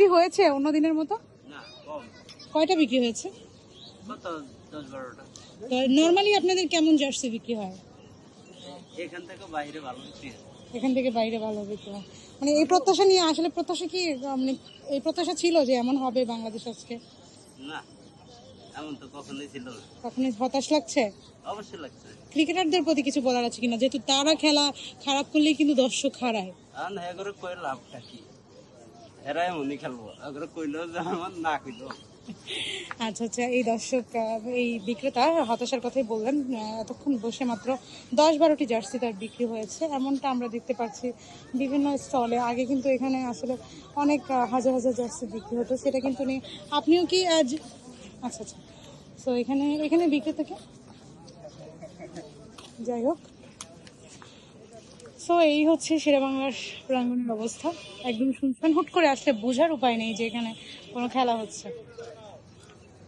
বিক্রি হয়েছে অন্য দিনের মতো? না, কম। কয়টা বিক্রি হয়েছে? কত 10-12টা। নর্মালি আপনাদের কেমন জার্সি বিক্রি হয়? এখান থেকে বাইরে ভালো বিক্রি হয়। এখান থেকে বাইরে ভালো বিক্রি হয়, মানে এই প্রত্যাশা নিয়ে আসলে প্রত্যাশা কি মানে এই প্রত্যাশা ছিল যে এমন হবে বাংলাদেশ আজকে? না, এমন তো কখনোই ছিল না। কখনই হতাশ লাগছে? অবশ্যই লাগছে। ক্রিকেটারদের প্রতি কিছু বলার আছে কিনা, যেহেতু তারা খেলা খারাপ করলেই কিন্তু দর্শক হারায়? আর না, এগুলো কই লাভটা কি? এরা এমনই খেলবো, এগুলো কইলেও যেমন না কইলেও। আচ্ছা আচ্ছা, এই দর্শক এই বিক্রেতা হতাশার কথাই বললেন। এতক্ষণ বসে মাত্র 10-12টি জার্সি তার বিক্রি হয়েছে, এমনটা আমরা দেখতে পাচ্ছি বিভিন্ন স্টলে। আগে কিন্তু এখানে আসলে অনেক হাজার হাজার জার্সি বিক্রি হতো, সেটা কিন্তু নেই। আপনিও কি আচ্ছা আচ্ছা, তো এখানে এখানে বিক্রেতাকে যাই হোক। সো এই হচ্ছে শেরেবাংলার প্রাঙ্গণের অবস্থা, একদম শুনছেন। হুট করে আসলে বোঝার উপায় নেই যে এখানে কোনো খেলা হচ্ছে।